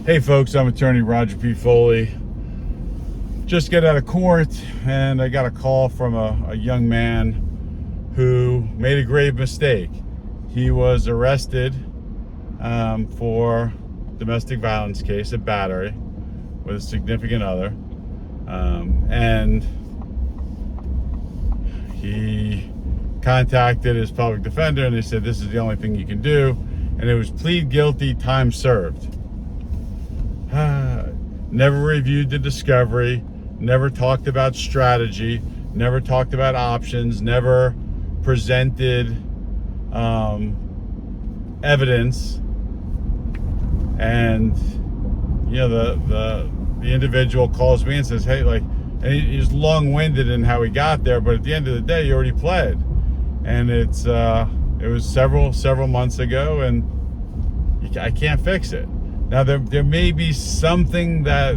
Hey folks, I'm attorney Roger P. Foley. Just got out of court and I got a call from a young man who made a grave mistake. He was arrested for domestic violence case, a battery with a significant other, and he contacted his public defender and they said this is the only thing you can do, and it was plead guilty, time served. Never reviewed the discovery, never talked about strategy, never talked about options, never presented evidence. And you know, the individual calls me and says, hey, like, and he's long-winded in how he got there, but at the end of the day he already pled, and it was several months ago, and I can't fix it. Now, there may be something that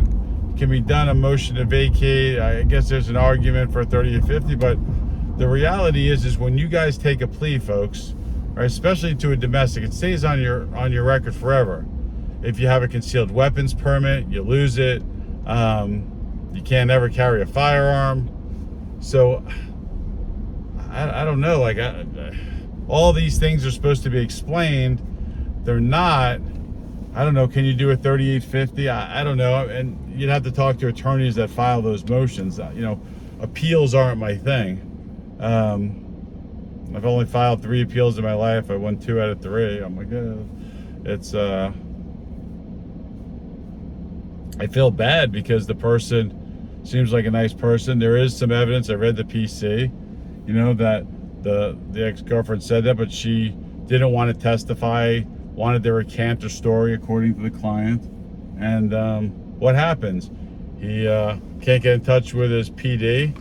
can be done, a motion to vacate. I guess there's an argument for 30 to 50, but the reality is when you guys take a plea, folks, right, especially to a domestic, it stays on your record forever. If you have a concealed weapons permit, you lose it. You can't ever carry a firearm. So I don't know, like all these things are supposed to be explained. They're not. I don't know, can you do a 3850? I don't know, and you'd have to talk to attorneys that file those motions. You know, appeals aren't my thing. I've only filed 3 appeals in my life. I won 2 out of 3. I'm like, it's, I feel bad because the person seems like a nice person. There is some evidence, I read the PC, you know, that the ex-girlfriend said that, but she didn't want to testify, wanted to recant her story according to the client. And what happens? He can't get in touch with his PD,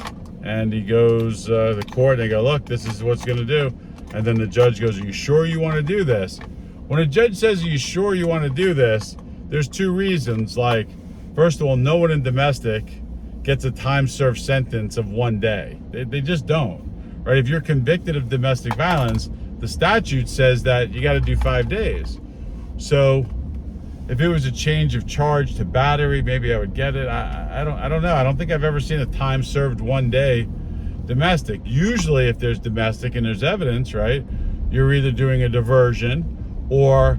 and he goes to the court and they go, look, this is what's going to do. And then the judge goes, are you sure you want to do this? When a judge says, are you sure you want to do this, there's 2 reasons. Like, first of all, no one in domestic gets a time-served sentence of 1 day. They just don't, right? If you're convicted of domestic violence, the statute says that you got to do 5 days. So if it was a change of charge to battery, maybe I would get it. I don't know. I don't think I've ever seen a time served 1 day domestic. Usually if there's domestic and there's evidence, right, you're either doing a diversion, or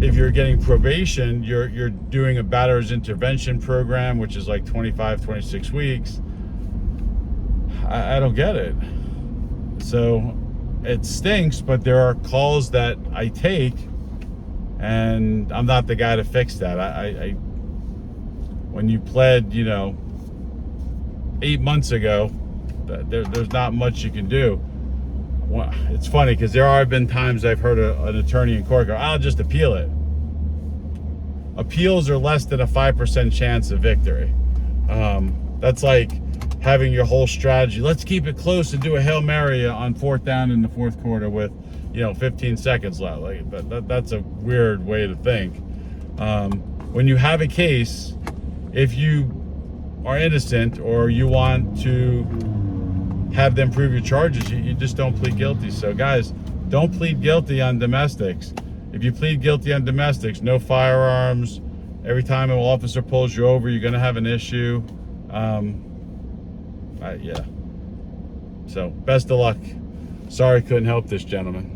if you're getting probation, you're doing a batterer's intervention program, which is like 25, 26 weeks. I don't get it. So it stinks, but there are calls that I take, and I'm not the guy to fix that. I when you pled, you know, 8 months ago, there's not much you can do. Well, it's funny because there have been times I've heard an attorney in court go, I'll just appeal it. Appeals are less than a 5% chance of victory. That's like having your whole strategy. Let's keep it close and do a Hail Mary on 4th down in the 4th quarter with, you know, 15 seconds left. Like that's a weird way to think. When you have a case, if you are innocent or you want to have them prove your charges, you just don't plead guilty. So guys, don't plead guilty on domestics. If you plead guilty on domestics, no firearms. Every time an officer pulls you over, you're going to have an issue. Yeah. So best of luck. Sorry I couldn't help this gentleman.